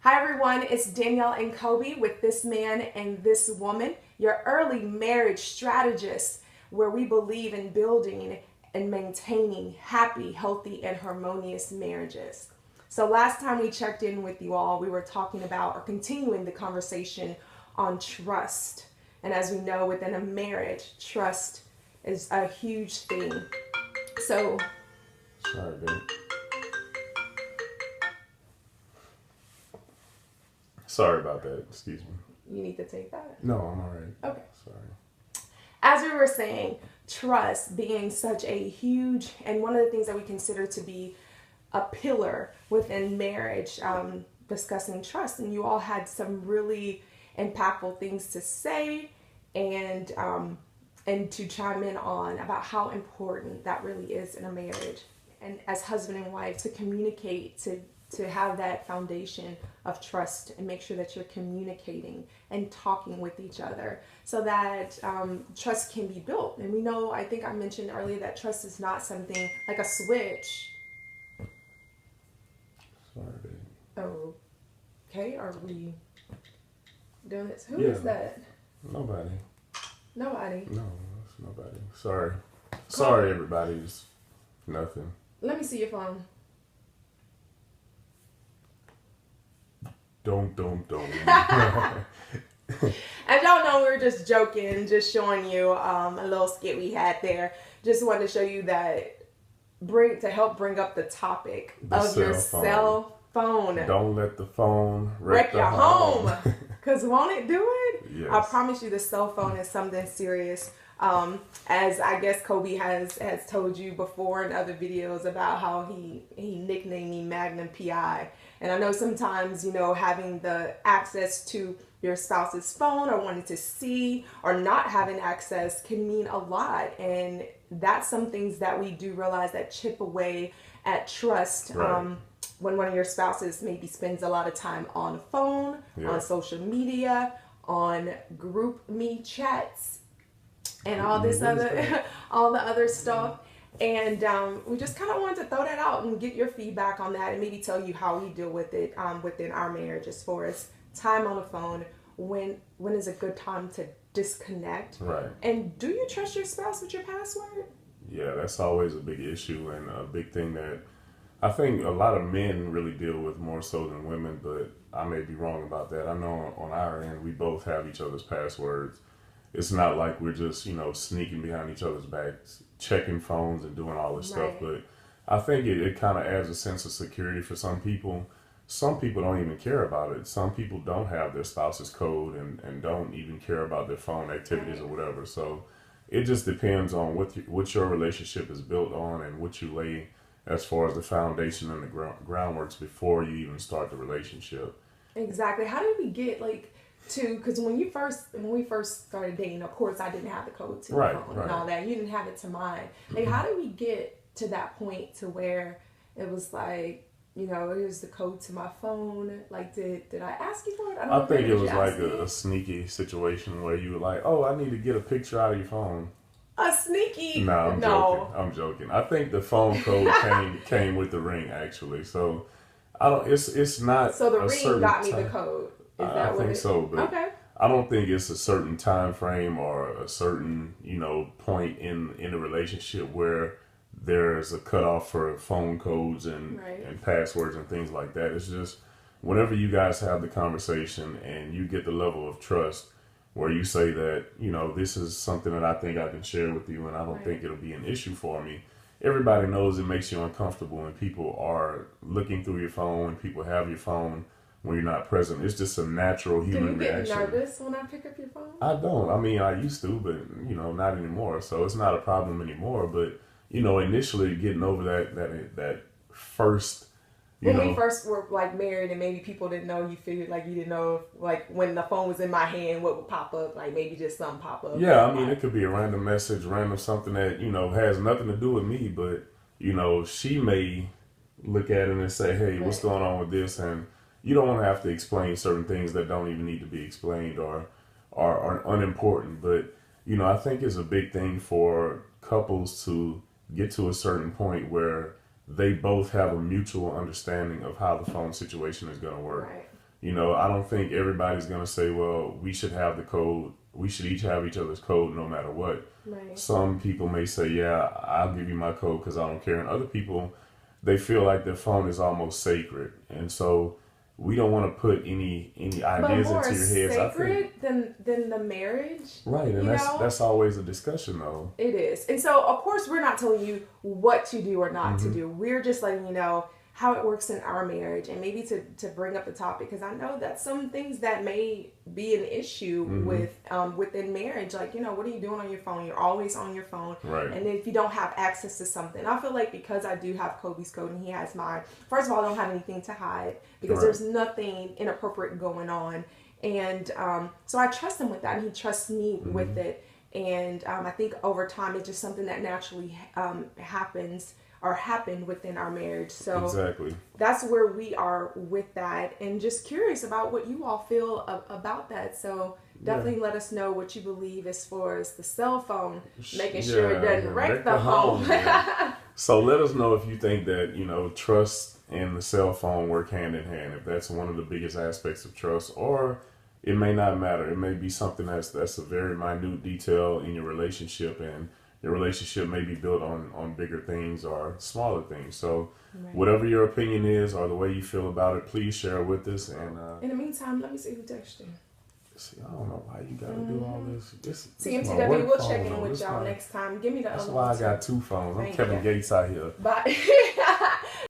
Hi everyone, it's Danielle and Kobe with This Man and This Woman, your early marriage strategist, where we believe in building and maintaining happy, healthy, and harmonious marriages. So last time we checked in with you all, we were talking about or continuing the conversation on trust. And as we know, within a marriage, trust is a huge thing. So, Sorry, babe. Sorry about that. Excuse me. you need to take that. No, I'm all right. Okay. Sorry. As we were saying, trust being such a huge, and one of the things that we consider to be a pillar within marriage, discussing trust. And you all had some really impactful things to say and to chime in on about how important that really is in a marriage. And as husband and wife, to communicate, to have that foundation of trust and make sure that you're communicating and talking with each other so that trust can be built. And we know, I think I mentioned earlier, that trust is not something like a switch. Sorry, babe. Oh, okay. Are we doing this? Who Yeah. is that? Nobody. Nobody. No, it's nobody. Sorry. Sorry, everybody. It's nothing. Let me see your phone. Don't. As y'all know, we were just joking, just showing you a little skit we had there. Just wanted to show you that to help bring up the topic of your cell phone. Don't let the phone wreck your home. Because won't it do it? Yes. I promise you the cell phone is something serious. As I guess Kobe has told you before in other videos about how he nicknamed me Magnum PI. And I know sometimes, having the access to your spouse's phone or wanting to see or not having access can mean a lot. And that's some things that we do realize that chip away at trust. Right. When one of your spouses maybe spends a lot of time on the phone, on social media, on group me chats, and all this all the other stuff. And we just kind of wanted to throw that out and get your feedback on that and maybe tell you how we deal with it within our marriage as far as time on the phone. When is a good time to disconnect? Right. And do you trust your spouse with your password? Yeah, that's always a big issue and a big thing that I think a lot of men really deal with more so than women, but I may be wrong about that. I know on our end, we both have each other's passwords. It's not like we're just, sneaking behind each other's backs, checking phones and doing all this stuff. But I think it kind of adds a sense of security for some people. Some people don't even care about it. Some people don't have their spouse's code and don't even care about their phone activities or whatever. So it just depends on what your relationship is built on and what you lay as far as the foundation and the groundworks before you even start the relationship. Exactly. How did we get because when we first started dating, of course I didn't have the code to my phone and all that. You didn't have it to mine. How did we get to that point to where it was like, here's the code to my phone? Like, did I ask you for it? I think it was like a sneaky situation where you were like, oh, I need to get a picture out of your phone. A sneaky? No, I'm joking. I think the phone code came with the ring actually. So I don't. It's not. So the ring got me the code. Is that I think so, but okay. I don't think it's a certain time frame or a certain point in a relationship where there's a cutoff for phone codes and passwords and things like that. It's just whenever you guys have the conversation and you get the level of trust where you say that, this is something that I think I can share with you and I don't think it'll be an issue for me. Everybody knows it makes you uncomfortable when people are looking through your phone, people have your phone when you're not present. It's just a natural human reaction. Do you get nervous when I pick up your phone? I don't. I mean, I used to, but, not anymore. So it's not a problem anymore. But, initially getting over that first, when we first were married and maybe people didn't know, you figured you didn't know when the phone was in my hand, what would pop up, maybe just something pop up. Yeah, I mean, it could be a random message, something that, has nothing to do with me, but, she may look at it and say, hey, what's going on with this? And you don't want to have to explain certain things that don't even need to be explained or are unimportant. But, I think it's a big thing for couples to get to a certain point where they both have a mutual understanding of how the phone situation is going to work. Right. I don't think everybody's going to say, well, we should have the code. We should each have each other's code no matter what. Right. Some people may say, yeah, I'll give you my code because I don't care. And other people, they feel like their phone is almost sacred. And so we don't want to put any ideas into your heads. Sacred than the marriage. Right, and that's always a discussion though. It is. And so of course we're not telling you what to do or not to do. We're just letting you know how it works in our marriage, and maybe to bring up the topic, because I know that some things that may be an issue with within marriage, like, what are you doing on your phone? You're always on your phone. Right. And if you don't have access to something, I feel like because I do have Kobe's code and he has mine, first of all, I don't have anything to hide because there's nothing inappropriate going on. And so I trust him with that, and he trusts me with it. And I think over time, it's just something that naturally happened within our marriage. So exactly, that's where we are with that, and just curious about what you all feel about that. So definitely let us know what you believe as far as the cell phone, making sure it doesn't wreck the home. So let us know if you think that, trust and the cell phone work hand in hand, if that's one of the biggest aspects of trust, or it may not matter. It may be something that's a very minute detail in your relationship, and your relationship may be built on bigger things or smaller things. So whatever your opinion is or the way you feel about it, please share it with us. And in the meantime, let me see who texted you. See, I don't know why you got to do all this. TMTW, we'll check in with y'all next time. Give me the other one. That's why I got two phones. I'm Kevin Gates out here. Bye.